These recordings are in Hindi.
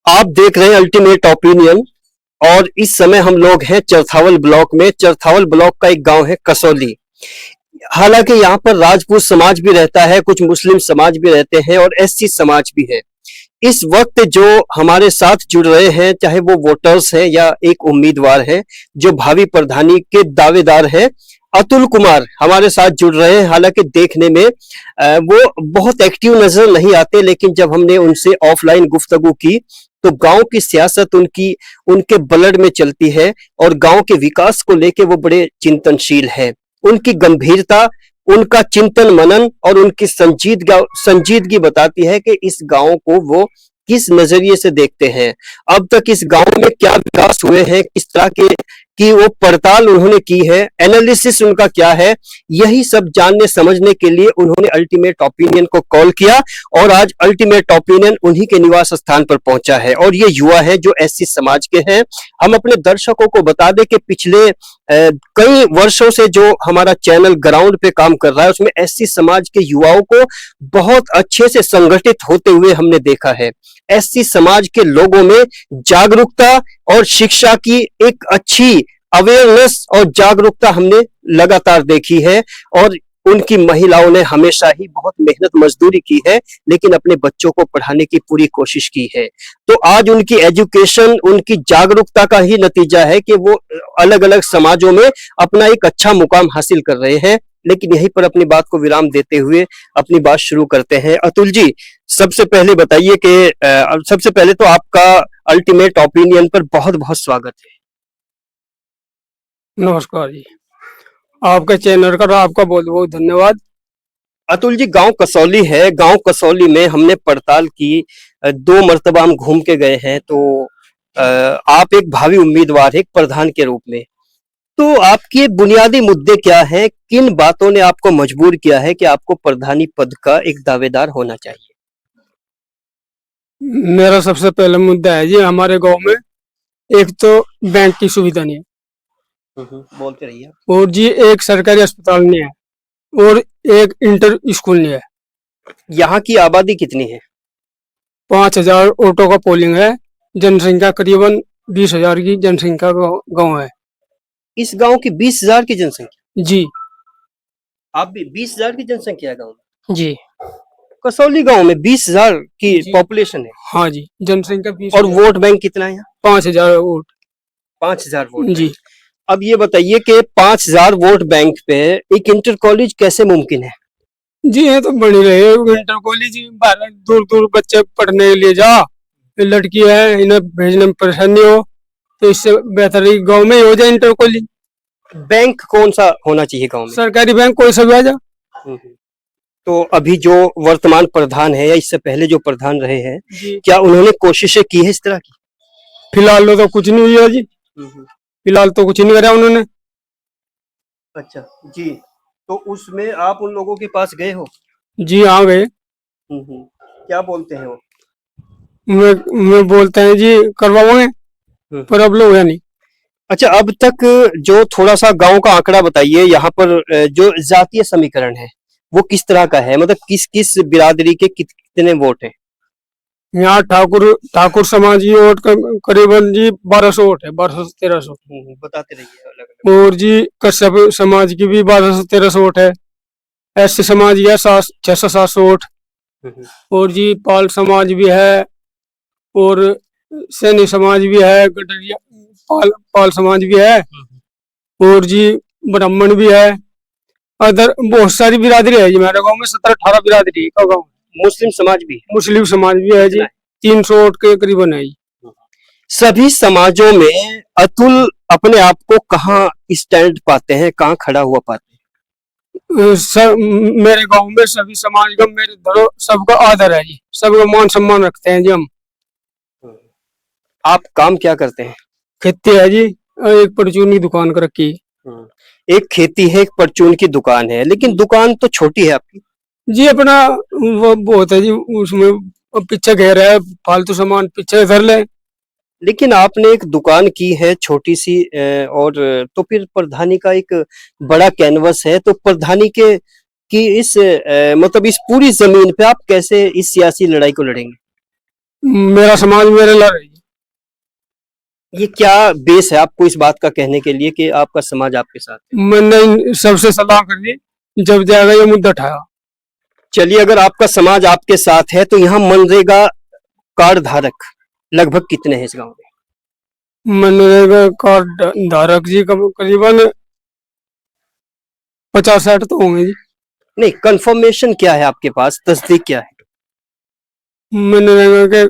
आप देख रहे हैं अल्टीमेट ओपिनियन। और इस समय हम लोग हैं चरथावल ब्लॉक में। चरथावल ब्लॉक का एक गांव है कसौली। हालांकि यहाँ पर राजपूत समाज भी रहता है, कुछ मुस्लिम समाज भी रहते हैं और एससी समाज भी है। इस वक्त जो हमारे साथ जुड़ रहे हैं, चाहे वो वोटर्स हैं या एक उम्मीदवार है जो भावी प्रधानी के दावेदार हैं, अतुल कुमार हमारे साथ जुड़ रहे हैं। हालांकि देखने में वो बहुत एक्टिव नजर नहीं आते, लेकिन जब हमने उनसे ऑफलाइन गुफ्तगू की तो गांव की सियासत उनके ब्लड में चलती है और गांव के विकास को लेके वो बड़े चिंतनशील है। उनकी गंभीरता, उनका चिंतन मनन और उनकी संजीदगी बताती है कि इस गांव को वो किस नजरिए से देखते हैं। अब तक इस गांव में क्या विकास हुए हैं, किस तरह के की वो पड़ताल उन्होंने की है, एनालिसिस उनका क्या है, यही सब जानने समझने के लिए उन्होंने अल्टीमेट ओपिनियन को कॉल किया। और आज अल्टीमेट ओपिनियन उन्हीं के निवास स्थान पर पहुंचा है और ये युवा है जो एससी समाज के हैं। हम अपने दर्शकों को बता दें कि पिछले कई वर्षों से जो हमारा चैनल ग्राउंड पे काम कर रहा है, उसमें एससी समाज के युवाओं को बहुत अच्छे से संगठित होते हुए हमने देखा है। एससी समाज के लोगों में जागरूकता और शिक्षा की एक अच्छी अवेयरनेस और जागरूकता हमने लगातार देखी है। और उनकी महिलाओं ने हमेशा ही बहुत मेहनत मजदूरी की है, लेकिन अपने बच्चों को पढ़ाने की पूरी कोशिश की है। तो आज उनकी एजुकेशन, उनकी जागरूकता का ही नतीजा है कि वो अलग अलग समाजों में अपना एक अच्छा मुकाम हासिल कर रहे हैं। लेकिन यहीं पर अपनी बात को विराम देते हुए अपनी बात शुरू करते हैं। अतुल जी, सबसे पहले बताइए कि सबसे पहले तो आपका अल्टीमेट ओपिनियन पर बहुत बहुत स्वागत है। नमस्कार जी, आपके चैनल का आपका बहुत बहुत धन्यवाद। अतुल जी, गांव कसौली है। गांव कसौली में हमने पड़ताल की, 2 मर्तबा हम घूम के गए हैं। तो आप एक भावी उम्मीदवार है, एक प्रधान के रूप में। तो आपके बुनियादी मुद्दे क्या हैं? किन बातों ने आपको मजबूर किया है कि आपको प्रधानी पद का एक दावेदार होना चाहिए? मेरा सबसे पहला मुद्दा है जी, हमारे गांव में एक तो बैंक की सुविधा नहीं है, बोलते रहिए। और जी एक सरकारी अस्पताल नहीं है, और एक इंटर स्कूल नहीं है। यहाँ की आबादी कितनी है? 5000 ऑटो का पोलिंग है। जनसंख्या करीबन 20,000 की जनसंख्या का गाँव है। इस गांव की 20,000 की जनसंख्या? जी। आप भी 20,000 की जनसंख्या है गाँव में? जी। कसौली गांव में 20,000 की पॉपुलेशन है? हाँ जी, जनसंख्या 20। और वोट बैंक कितना है यहाँ? 5000 वोट। 5000 वोट जी। अब ये बताइए कि 5000 वोट बैंक पे एक इंटर कॉलेज कैसे मुमकिन है? जी ये तो बनी रहे इंटर कॉलेज, बाहर दूर दूर बच्चे पढ़ने के लिए जा, लड़की है इन्हें भेजने में परेशानी हो, तो इससे बेहतर ही गांव में ही हो जाए इंटर कॉलेज। बैंक कौन सा होना चाहिए गांव में? सरकारी बैंक कोई सा भी आ जा। तो अभी जो वर्तमान प्रधान है या इससे पहले जो प्रधान रहे हैं, क्या उन्होंने कोशिशें की है इस तरह की? फिलहाल तो कुछ नहीं हुआ जी, फिलहाल तो कुछ नहीं करा उन्होंने। अच्छा जी, तो उसमें आप उन लोगों के पास गए हो? जी हाँ गए। क्या बोलते हैं वो? मैं बोलते हैं जी करवाओगे, पर अब लोग है नहीं। अच्छा, अब तक जो थोड़ा सा गांव का आंकड़ा बताइए, यहाँ पर जो जातीय समीकरण है वो किस तरह का है? मतलब किस किस बिरादरी के कितने वोट हैं? यहाँ ठाकुर समाज की वोट करीबन जी 1200 वोट है, 1200-1300। बताते रहिए अलग अलग। और जी कश्यप समाज की भी 1200-1300 वोट है। एस समाज की है 600-700 वोट। और जी पाल समाज भी है, और सैनी समाज भी है, गडरिया पाल समाज भी है, और जी ब्राह्मण भी है। अदर बहुत सारी बिरादरी है जी मेरे गांव में, 17-18 बिरादरी का गांव। मुस्लिम समाज भी है जी, 300 वोट के करीबन है जी। सभी समाजों में अतुल अपने आप को कहाँ स्टैंड पाते हैं, कहाँ खड़ा हुआ पाते हैं? मेरे गांव में सभी समाज का, मेरे धरो सबका आदर है जी, सबका मान सम्मान रखते हैं जी हम। आप काम क्या करते हैं? खेती है जी, एक परचून की दुकान कर रखी। एक खेती है, एक परचून की दुकान है, लेकिन दुकान तो छोटी है आपकी जी। अपना वो बहुत है जी, उसमें पीछे घेर है, फालतू सामान पीछे धर ले। लेकिन आपने एक दुकान की है छोटी सी, और तो फिर प्रधानी का एक बड़ा कैनवस है, तो प्रधानी के की इस मतलब इस पूरी जमीन पे आप कैसे इस सियासी लड़ाई को लड़ेंगे? मेरा समाज मेरे लार है जी। ये क्या बेस है आपको इस बात का कहने के लिए कि आपका समाज आपके साथ है? मैंने सबसे सलाह करी, जब जाएगा ये मुद्दा उठाया। चलिए, अगर आपका समाज आपके साथ है तो यहाँ मनरेगा कार्ड धारक लगभग कितने हैं इस गांव में? मनरेगा कार्ड धारक जी करीबन 50-60 तो होंगे जी। नहीं, कंफर्मेशन क्या है आपके पास, तस्दीक क्या है? मनरेगा के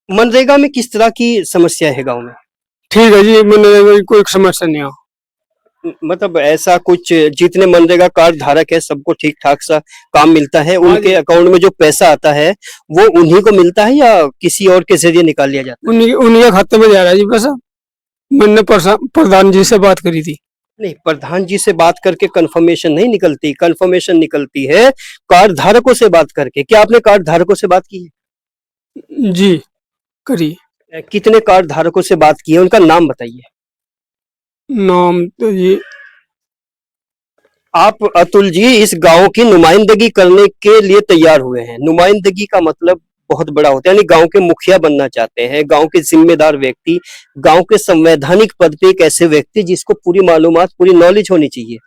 मनरेगा में किस तरह की समस्या है गांव में? ठीक है जी, मनरेगा की कोई समस्या नहीं है। मतलब ऐसा कुछ, जितने मनरेगा कार्ड धारक है सबको ठीक ठाक सा काम मिलता है, उनके अकाउंट में जो पैसा आता है वो उन्हीं को मिलता है या किसी और के जरिए निकाल लिया जाता है? उन्हीं खाते में जा रहा है जी पैसा। मैंने प्रधान जी से बात करी थी। नहीं, प्रधान जी से बात करके कंफर्मेशन नहीं निकलती, कंफर्मेशन निकलती है कार्ड धारकों से बात करके। क्या आपने कार्ड धारकों से बात की जी करी। है? कितने कार्ड धारकों से बात की है, उनका नाम बताइए। नाम तो जी आप अतुल जी इस गांव की नुमाइंदगी करने के लिए तैयार हुए हैं। नुमाइंदगी का मतलब बहुत बड़ा होता है, यानी गांव के मुखिया बनना चाहते हैं, गांव के जिम्मेदार व्यक्ति, गांव के संवैधानिक पद पे एक ऐसे व्यक्ति जिसको पूरी मालूमात, पूरी नॉलेज होनी चाहिए।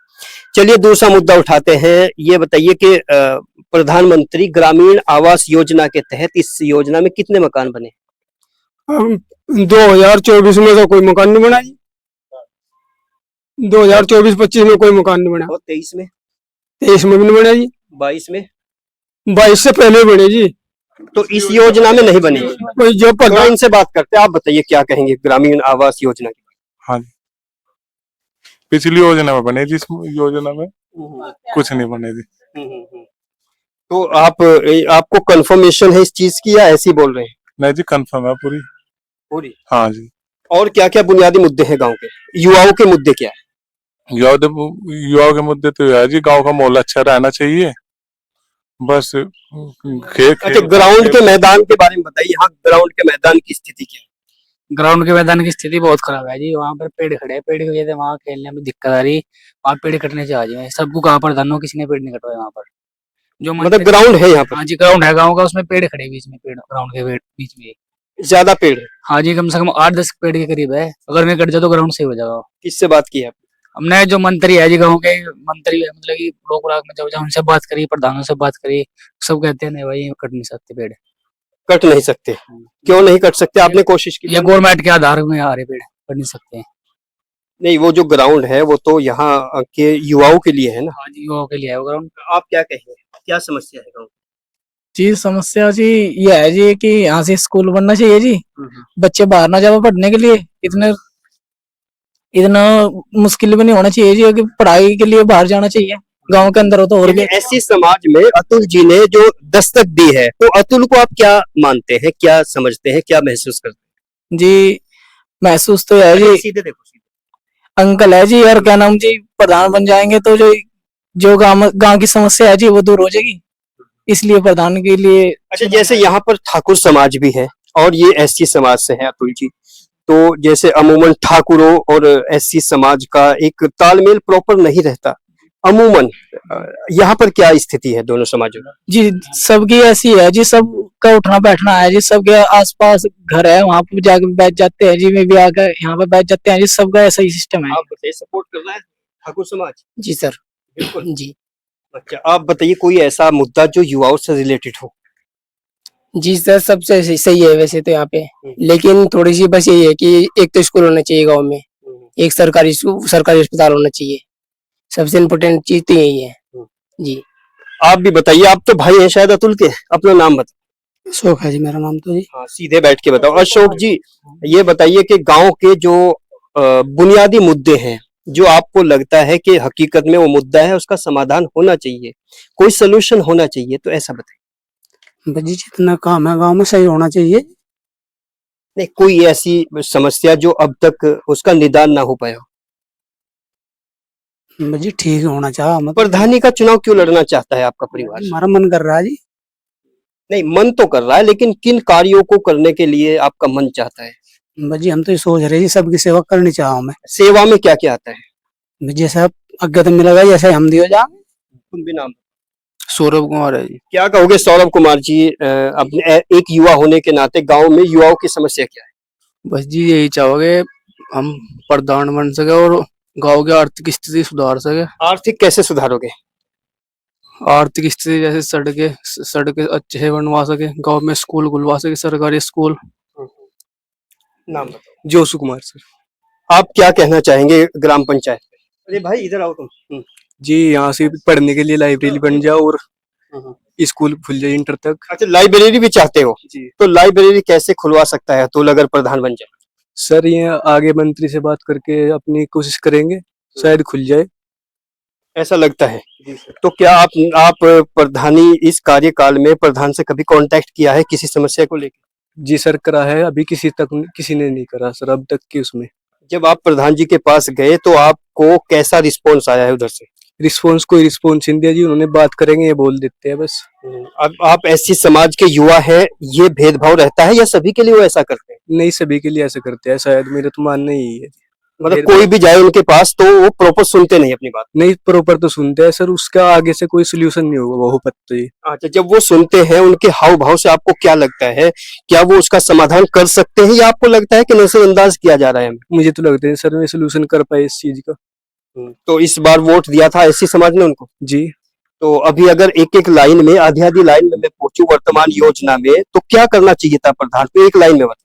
चलिए दूसरा मुद्दा उठाते हैं। ये बताइए कि प्रधानमंत्री ग्रामीण आवास योजना के तहत इस योजना में कितने मकान बने? 2024 में तो कोई मकान नहीं बना जी। 2024-25 में कोई मकान नहीं बना। और 23 में? 23 में भी नहीं बना जी। 22 में? 22 से पहले बने जी। तो इस योजना में नहीं बने? कोई जो तो इनसे बात करते हैं, आप बताइए क्या कहेंगे ग्रामीण आवास योजना की? हाँ जी, पिछली योजना में बने जी, इस योजना में कुछ नहीं बने जी। तो आपको कंफर्मेशन है इस चीज की या ऐसे ही बोल रहे हैं? नहीं जी, कंफर्म है पूरी। पूरी? हाँ जी। और क्या क्या बुनियादी मुद्दे हैं गांव के? युवाओं के मुद्दे क्या है? युवाओं के मुद्दे तो है जी, गांव का माहौल अच्छा रहना चाहिए बस। अच्छा, ग्राउंड के मैदान के बारे में बताइए। यहाँ ग्राउंड के मैदान की स्थिति क्या है? ग्राउंड के मैदान की स्थिति बहुत खराब है जी। वहाँ पर पेड़ खड़े हैं, पेड़ की वजह से वहाँ खेलने में दिक्कत आ रही। वहाँ पेड़ कटने से आ जाए सबको कहा प्रधानों, किसी ने पेड़ नहीं कटवाए वहाँ पर। जो मतलब ग्राउंड है यहाँ पर? हाँ जी, ग्राउंड है गाँव का, उसमें पेड़ खड़े हैं बीच में, पेड़ ग्राउंड के बीच में। ज्यादा पेड़ है? हाँ जी, कम से कम 8-10 पेड़ के करीब है। अगर मैं कट जाए तो ग्राउंड सही हो जाएगा। किससे बात की है? हमने जो मंत्री है जी, गाँव के मंत्री है, मतलब की ब्लॉक व्लॉक में जब उनसे बात करी, प्रधानों से बात करी, सब कहते हैं नहीं भाई कट नहीं सकते पेड़। कट नहीं सकते? क्यों नहीं कट सकते? आपने कोशिश की? ये गवर्नमेंट के आधार में आ रहे पेड़, कट नहीं सकते। नहीं, वो जो ग्राउंड है वो तो यहाँ के युवाओं के लिए है ना? हाँ जी, युवाओं के लिए है वो ग्राउंड। आप क्या कहेंगे, क्या समस्या है गाँव? जी समस्या जी ये है जी कि यहाँ से स्कूल बनना चाहिए जी। बच्चे बाहर ना जाओ पढ़ने के लिए, इतना मुश्किल भी नहीं होना चाहिए जी कि पढ़ाई के लिए बाहर जाना चाहिए। गांव के अंदर हो तो और भी। ऐसी समाज में अतुल जी ने जो दस्तक दी है, तो अतुल को आप क्या मानते हैं, क्या समझते हैं, क्या महसूस करते हैं? जी महसूस तो है जी, सीधे देखो, सीधे। अंकल है जी, और क्या नाम जी, प्रधान बन जाएंगे तो जो गांव की समस्या है जी वो दूर हो जाएगी, इसलिए प्रधान के लिए। अच्छा, जैसे यहाँ पर ठाकुर समाज भी है और ये एससी समाज से है अतुल जी, तो जैसे अमूमन ठाकुरों और एससी समाज का एक तालमेल प्रॉपर नहीं रहता अमूमन, यहाँ पर क्या स्थिति है दोनों समाजों की? जी सबकी ऐसी है जी, सबका उठना बैठना है जी, सबके आसपास घर है वहाँ पे जाके बैठ जाते हैं जी, में भी आकर यहाँ पे बैठ जाते हैं जी, सबका ऐसा ही सिस्टम है। आप बताइए, सपोर्ट कर रहा है ठाकुर समाज? जी सर, बिल्कुल जी। अच्छा, आप बताइए कोई ऐसा मुद्दा जो युवाओं से रिलेटेड हो? जी सर, सबसे सही है वैसे तो यहाँ पे, लेकिन थोड़ी सी बस यही है कि एक तो स्कूल होना चाहिए गांव में, एक सरकारी अस्पताल होना चाहिए, सबसे इम्पोर्टेंट चीज तो यही है जी। आप भी बताइए, आप तो भाई हैं शायद अतुल के, अपना नाम बताओ। अशोक है जी मेरा नाम तो जी। हाँ, सीधे बैठ के बताओ। अशोक जी, ये बताइए कि गांव के जो बुनियादी मुद्दे हैं, जो आपको लगता है कि हकीकत में वो मुद्दा है, उसका समाधान होना चाहिए, कोई सोल्यूशन होना चाहिए, तो ऐसा बताइए। जी जितना काम है गांव में सही होना चाहिए। नहीं, कोई ऐसी समस्या जो अब तक उसका निदान ना हो पाया? जी ठीक होना चाहिए। प्रधानी का चुनाव क्यों लड़ना चाहता है आपका परिवार? हमारा मन कर रहा है जी। नहीं, मन तो कर रहा है, लेकिन किन कार्यों को करने के लिए आपका मन चाहता है? जी हम तो ये सोच रहे जी सबकी सेवा करनी चाहो मैं। सेवा में क्या क्या आता है? जैसे अब आज्ञा तो मिलेगा जैसे हम दियो जा। तुम भी नाम? सौरभ कुमार है जी। क्या कहोगे सौरभ कुमार जी, अपने एक युवा होने के नाते गांव में युवाओं की समस्या क्या है? बस जी यही चाहोगे हम प्रधान बन सके और गांव की आर्थिक स्थिति सुधार सके। आर्थिक कैसे सुधारोगे? आर्थिक स्थिति जैसे सड़कें अच्छे से बनवा सके, गांव में स्कूल खुलवा सके, सरकारी स्कूल। नाम बताओ। जोशु कुमार सर। आप क्या कहना चाहेंगे ग्राम पंचायत पे? अरे भाई इधर आओ तुम। जी यहाँ से पढ़ने के लिए लाइब्रेरी बन जाए और स्कूल खुल जाए इंटर तक। अच्छा, लाइब्रेरी भी चाहते हो? जी तो लाइब्रेरी कैसे खुलवा सकता है अतुल अगर प्रधान बन जाए? सर, ये आगे मंत्री से बात करके अपनी कोशिश करेंगे, शायद खुल जाए। ऐसा लगता है। तो क्या आप प्रधानी इस कार्यकाल में प्रधान से कभी कांटेक्ट किया है किसी समस्या को लेकर? जी सर, करा है, अभी किसी ने नहीं करा सर अब तक की उसमें। जब आप प्रधान जी के पास गए तो आपको कैसा रिस्पॉन्स आया है उधर से? कोई रिस्पॉन्स नहीं दिया जी, उन्होंने बात करेंगे ये बोल देते हैं बस। अब आप ऐसी समाज के युवा हैं, ये भेदभाव रहता है या सभी के लिए वो ऐसा करते हैं? नहीं, सभी के लिए ऐसा करते हैं शायद, मेरा तो मानना ही है। मतलब कोई भी जाए उनके पास तो वो प्रॉपर सुनते नहीं अपनी बात? नहीं, प्रॉपर तो सुनते हैं सर, उसका आगे से कोई सोल्यूशन नहीं होगा वो पत्ते। अच्छा, जब वो सुनते हैं उनके हाव भाव से आपको क्या लगता है, क्या वो उसका समाधान कर सकते हैं या आपको लगता है कि नजरअंदाज किया जा रहा है? मुझे तो लगता है सर मैं सोल्यूशन कर पाए इस चीज का। तो इस बार वोट दिया था ऐसी समाज ने उनको? जी। तो अभी अगर एक एक लाइन में आधी आधी लाइन में मैं पूछूं वर्तमान योजना में तो क्या करना चाहिए था प्रधान को, एक लाइन में बताओ।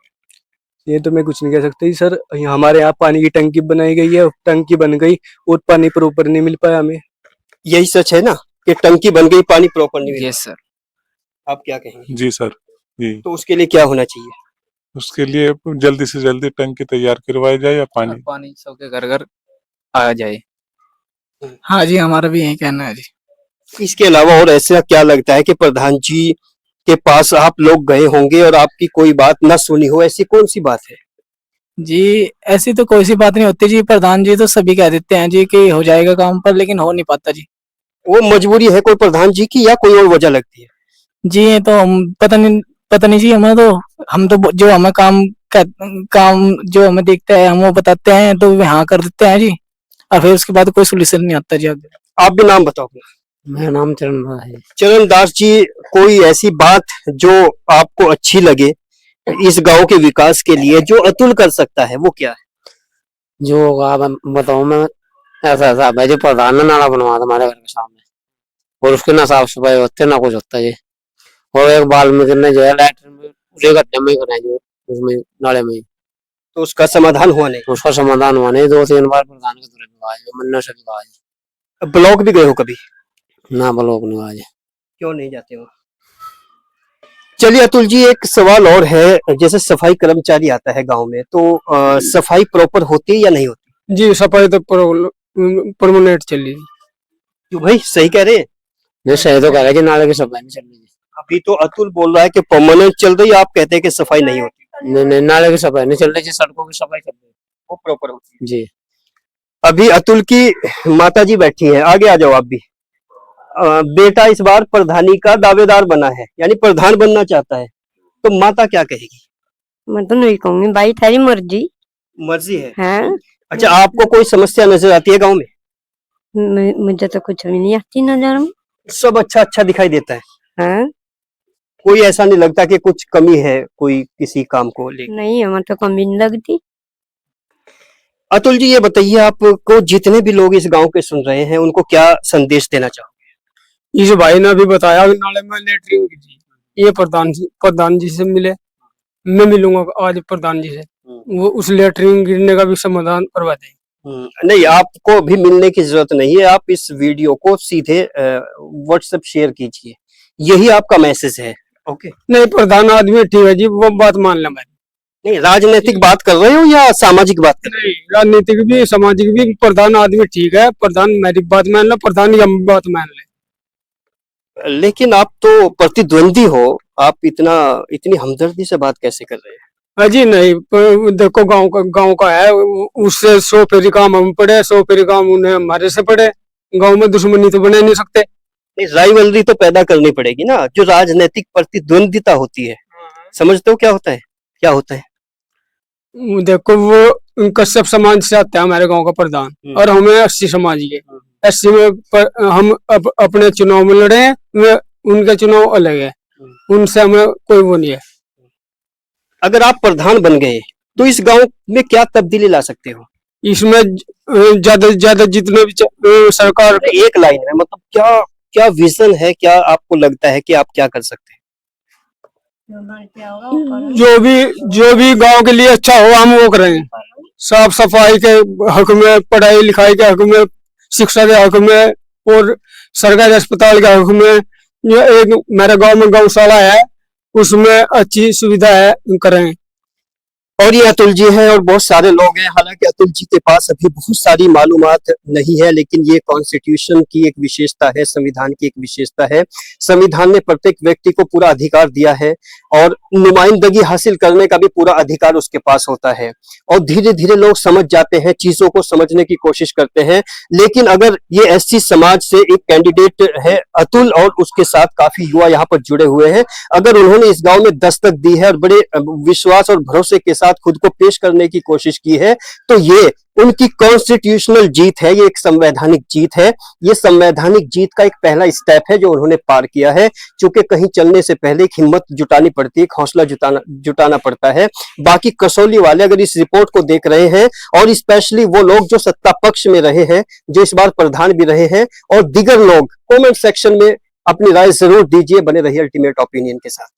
ये तो मैं कुछ नहीं कह सकता जी सर, हमारे यहाँ पानी की टंकी बनाई गई है, टंकी बन गई और पानी प्रॉपर नहीं मिल पाया हमें। यही सच है ना कि टंकी बन गई पानी प्रॉपर नहीं मिला? Yes sir. आप क्या कहेंगे? जी सर। जी, तो उसके लिए क्या होना चाहिए? उसके लिए जल्दी से जल्दी टंकी तैयार करवाई जाए या और पानी। पानी सबके घर घर आ जाए। हाँ जी, हमारा भी यही कहना है जी। इसके अलावा और ऐसा क्या लगता है कि प्रधान जी के पास आप लोग गए होंगे और आपकी कोई बात न सुनी हो, ऐसी कौन सी बात है? जी ऐसी तो कोई सी बात नहीं होती जी, प्रधान जी तो सभी कह देते हैं जी कि हो जाएगा काम पर, लेकिन हो नहीं पाता जी। वो मजबूरी है कोई प्रधान जी की या कोई और वजह लगती है? जी ये तो हम पता नहीं जी, हम तो जो हमें काम जो हमें देखते हैं हम वो बताते हैं तो हाँ कर देते हैं जी, और फिर उसके बाद कोई सोल्यूशन नहीं आता जी आगे। आप भी नाम बताओ अपना। मेरा नाम चरण है। चरण दास जी, कोई ऐसी बात जो आपको अच्छी लगे इस गांव के विकास के लिए जो अतुल कर सकता है, वो क्या है? जो होगा अब बताऊं मैं, ऐसा ऐसा है जो प्रधान ने नाला बनवा था हमारे घर के सामने और उसकी ना साफ सफाई होती ना कुछ होता है। और एक वाल्मीकि ने जो है लैट्रिन में पूरे गड्ढे में कराई जो उसमें नाले में, तो उसका समाधान हुआ नहीं? उसका समाधान हुआ नहीं। 2-3 बार प्रधान के तरफ भी आए, मन्ना से भी आए, ब्लॉक भी गए हो कभी? ना ब्लॉक नहीं आए। क्यों नहीं जाते हो? चलिए अतुल जी, एक सवाल और है, जैसे सफाई कर्मचारी आता है गांव में तो सफाई प्रॉपर होती है या नहीं होती? जी सफाई तो परमानेंट चल रही है। क्यों भाई, सही कह रहे हैं? नहीं सही तो कह रहे कि नाले की सफाई नहीं चल रही। अभी तो अतुल बोल रहा है कि परमानेंट चल रही है, आप कहते हैं कि सफाई नहीं होती। नहीं नहीं, नाले की सफाई नहीं चल रही, सड़कों की सफाई चल रही है, वो प्रॉपर होती है जी। अभी अतुल की माता जी बैठी हैं, आगे आ जाओ आप भी। बेटा इस बार प्रधानी का दावेदार बना है, यानी प्रधान बनना चाहता है, तो माता क्या कहेगी? मैं तो नहीं कहूंगी भाई, तेरी मर्जी मर्जी है। है। अच्छा, आपको कोई समस्या नजर आती है गांव में? मुझे तो कुछ भी नहीं आती नजर में। सब अच्छा अच्छा दिखाई देता है? है कोई ऐसा नहीं लगता कि कुछ कमी है कोई किसी काम को लेकर? नहीं, हमें तो कमी नहीं लगती। अतुल जी, ये बताइए, आपको जितने भी लोग इस गांव के सुन रहे हैं उनको क्या संदेश देना चाहोगे? इस भाई ने भी बताया कि नाले में लेटरिन की थी, ये प्रधान जी से मिले, मैं मिलूंगा आज प्रधान जी से, वो उस लेटरिन गिरने का भी समाधान करवा दें। नहीं, आपको भी मिलने की जरूरत नहीं है, आप इस वीडियो को सीधे व्हाट्सएप शेयर कीजिए, यही आपका मैसेज है। ओके। नहीं, प्रधान आदमी ठीक है जी, वो बात मान ले मेरी। नहीं, राजनीतिक बात कर रहे हो या सामाजिक बात कर रहे नहीं, राजनीतिक भी सामाजिक भी, प्रधान आदमी ठीक है, प्रधान मेरी बात मान ले, प्रधान की हम बात मान ले। हो? लेकिन आप तो प्रतिद्वंदी हो, आप इतनी हमदर्दी से बात कैसे कर रहे हैं? अजी नहीं, देखो गांव का है, उससे 100 फेरी काम हम पड़े, 100 फेरी काम उन्हें हमारे से पड़े, गांव में दुश्मनी तो बने नहीं सकते। नहीं, राइवलरी तो पैदा करनी पड़ेगी ना, जो राजनीतिक प्रतिद्वंदिता होती है। समझते हो क्या होता है? क्या होता है? देखो वो कश्यप समाज से आता है हमारे गांव का प्रधान, और हमें 80 समाज के, एससी में हम अपने चुनाव में लड़े हैं, उनका चुनाव अलग है, उनसे हमें कोई वो नहीं है। अगर आप प्रधान बन गए तो इस गांव में क्या तब्दीली ला सकते हो? इसमें ज्यादा से ज्यादा जितने भी सरकार एक लाइन में मतलब क्या क्या विजन है, क्या आपको लगता है कि आप क्या कर सकते हैं? जो भी गांव के लिए अच्छा हो हम वो करेंगे। साफ सफाई के हक में, पढ़ाई लिखाई के हक में, शिक्षा के हक में और सरकारी अस्पताल के हक में। ये एक मेरे गांव में गौशाला है, उसमें अच्छी सुविधा है, करेंगे। और ये अतुल जी हैं और बहुत सारे लोग हैं। हालांकि अतुल जी के पास अभी बहुत सारी मालूमात नहीं है, लेकिन ये कॉन्स्टिट्यूशन की एक विशेषता है, संविधान की एक विशेषता है। संविधान ने प्रत्येक व्यक्ति को पूरा अधिकार दिया है और नुमाइंदगी हासिल करने का भी पूरा अधिकार उसके पास होता है। और धीरे धीरे लोग समझ जाते हैं, चीजों को समझने की कोशिश करते हैं। लेकिन अगर ये एससी समाज से एक कैंडिडेट है अतुल और उसके साथ काफी युवा यहाँ पर जुड़े हुए हैं, अगर उन्होंने इस गाँव में दस्तक दी है और बड़े विश्वास और भरोसे के साथ खुद को पेश करने की कोशिश की है, तो ये उनकी कॉन्स्टिट्यूशनल जीत है, ये एक संवैधानिक जीत है। ये संवैधानिक जीत का एक पहला स्टेप है जो उन्होंने पार किया है। चूंकि कहीं चलने से पहले एक हिम्मत जुटानी पड़ती है, एक हौसला जुटाना पड़ता है। बाकी कसौली वाले अगर इस रिपोर्ट को देख रहे हैं और स्पेशली वो लोग जो सत्ता पक्ष में रहे हैं, जो इस बार प्रधान भी रहे हैं, और दीगर लोग, कमेंट सेक्शन में अपनी राय जरूर दीजिए। बने रहिए अल्टीमेट ओपिनियन के साथ।